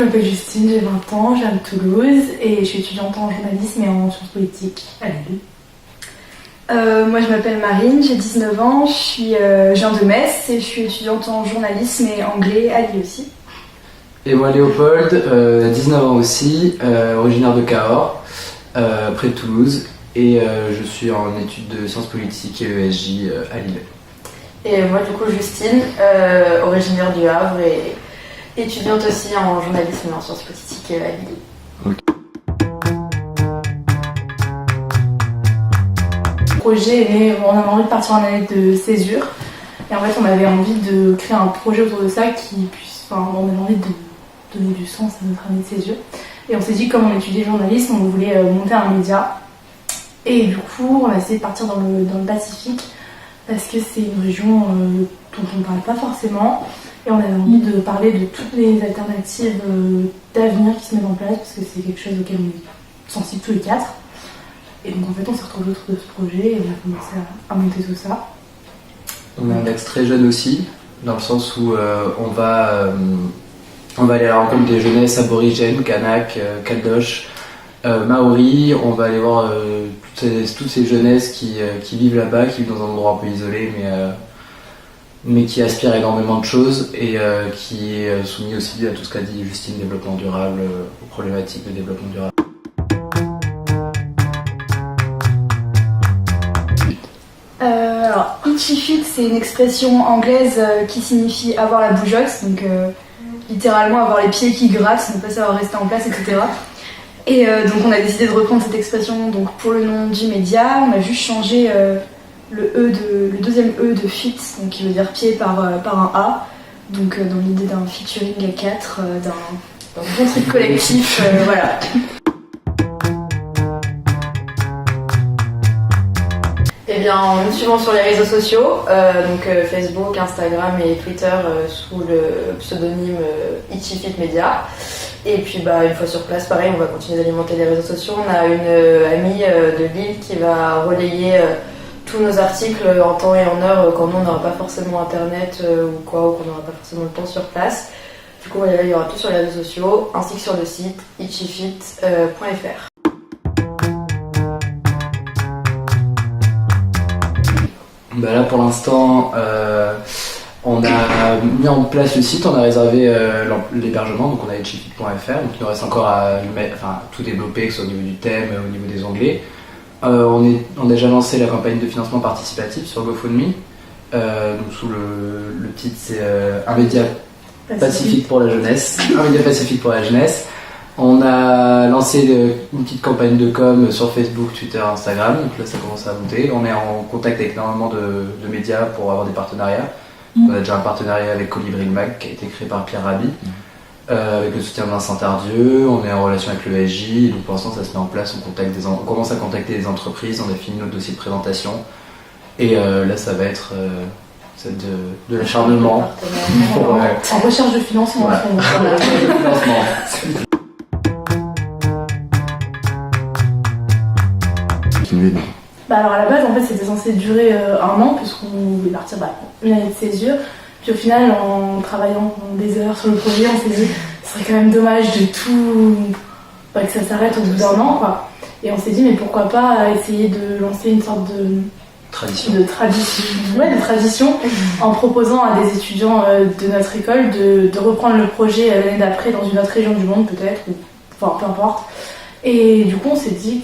Je m'appelle Justine, j'ai 20 ans, je viens de Toulouse et je suis étudiante en journalisme et en sciences politiques à Lille. Moi je m'appelle Marine, j'ai 19 ans, je viens de Metz et je suis étudiante en journalisme et anglais à Lille aussi. Et moi Léopold, 19 ans aussi, originaire de Cahors, près de Toulouse, et je suis en études de sciences politiques et ESJ à Lille. Et moi du coup Justine, originaire du Havre et étudiante aussi en journalisme et en sciences politiques à Lille. Okay. Le projet est né, on avait envie de partir en année de césure et en fait on avait envie de créer un projet autour de ça qui puisse, on avait envie de donner du sens à notre année de césure et on s'est dit comme on étudiait le journalisme on voulait monter un média et du coup on a essayé de partir dans le Pacifique parce que c'est une région dont on ne parle pas forcément et on avait envie de parler de toutes les alternatives d'avenir qui se mettent en place parce que c'est quelque chose auquel on est sensible tous les quatre. Et donc en fait on s'est retrouvés autour de ce projet et on a commencé à monter tout ça. On est un ex très jeune aussi, dans le sens où on va aller à la rencontre des jeunesses aborigènes, Kanak, Caldoche, Maori. On va aller voir toutes ces jeunesses qui vivent là-bas, qui vivent dans un endroit un peu isolé mais qui aspirent énormément de choses et qui est soumis aussi à tout ce qu'a dit Justine, développement durable, aux problématiques de développement durable. Alors, itchy feet, c'est une expression anglaise qui signifie avoir la bougeotte, donc littéralement avoir les pieds qui grattent, ne pas savoir rester en place, etc. Et donc on a décidé de reprendre cette expression donc, pour le nom du média. On a juste changé le deuxième E de fit, donc qui veut dire pied par un A, donc dans l'idée d'un featuring à 4, d'un bon truc collectif, voilà. Eh bien, nous suivons sur les réseaux sociaux, donc Facebook, Instagram et Twitter sous le pseudonyme Itchy Feet Media. Et puis une fois sur place, pareil, on va continuer d'alimenter les réseaux sociaux. On a une amie de Lille qui va relayer tous nos articles en temps et en heure quand nous on n'aura pas forcément internet ou qu'on n'aura pas forcément le temps sur place. Du coup, il y aura tout sur les réseaux sociaux ainsi que sur le site itchyfeet.fr. Là pour l'instant, on a mis en place le site, on a réservé l'hébergement, donc on a itchyfeet.fr, donc il nous reste encore à tout développer, que ce soit au niveau du thème, au niveau des onglets. On a déjà lancé la campagne de financement participatif sur GoFundMe, donc sous le titre c'est un média pacifique pour la jeunesse, un média pacifique pour la jeunesse. On a lancé une petite campagne de com sur Facebook, Twitter, Instagram, donc là ça commence à monter. On est en contact avec énormément de médias pour avoir des partenariats. On a déjà un partenariat avec Colibri le Mag qui a été créé par Pierre Rabhi, avec le soutien de Vincent Tardieu. On est en relation avec le ESJ, donc pour l'instant ça se met en place. On commence à contacter des entreprises, on a fini notre dossier de présentation. Et là ça va être de l'acharnement. En recherche de financement. Alors à la base en fait c'était censé durer un an puisqu'on voulait partir une année de césure. Puis au final en travaillant des heures sur le projet on s'est dit ce serait quand même dommage de tout que ça s'arrête au bout d'un an quoi. Et on s'est dit mais pourquoi pas essayer de lancer une sorte de tradition en proposant à des étudiants de notre école de reprendre le projet l'année d'après dans une autre région du monde peut-être, peu importe. Et du coup on s'est dit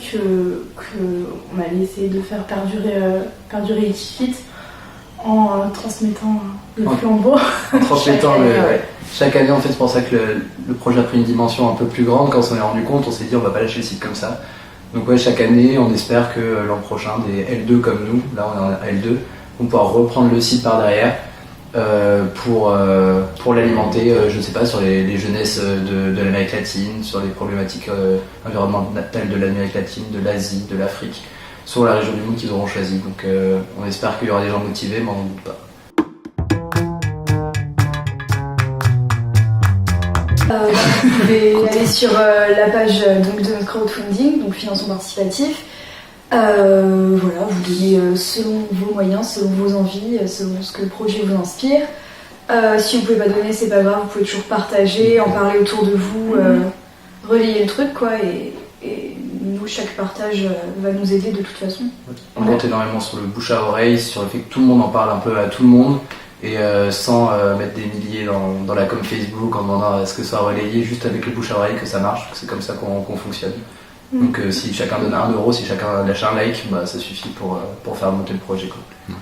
qu'on allait essayer de faire perdurer Itchy Feet en transmettant le flambeau. Chaque année en fait, c'est pour ça que le projet a pris une dimension un peu plus grande. Quand on s'en est rendu compte, on s'est dit on va pas lâcher le site comme ça. Donc chaque année on espère que l'an prochain des L2 comme nous, là on est en L2, on pourra reprendre le site par derrière pour l'alimenter, je ne sais pas, sur les jeunesses de l'Amérique latine, sur les problématiques environnementales de l'Amérique latine, de l'Asie, de l'Afrique, sur la région du monde qu'ils auront choisi. Donc on espère qu'il y aura des gens motivés, mais on n'en doute pas. Vous pouvez aller sur la page donc, de notre crowdfunding, donc financement participatif. Voilà, vous donnez selon vos moyens, selon vos envies, selon ce que le projet vous inspire. Si vous pouvez pas donner, c'est pas grave, vous pouvez toujours partager, en parler autour de vous, relayer le truc quoi. Et nous, chaque partage va nous aider de toute façon. On compte énormément sur le bouche à oreille, sur le fait que tout le monde en parle un peu à tout le monde et sans mettre des milliers dans la com Facebook en demandant à ce que ça soit relayé, juste avec le bouche à oreille que ça marche. C'est comme ça qu'on fonctionne. Donc si chacun donne 1 euro, si chacun lâche un like, bah, ça suffit pour faire monter le projet, quoi.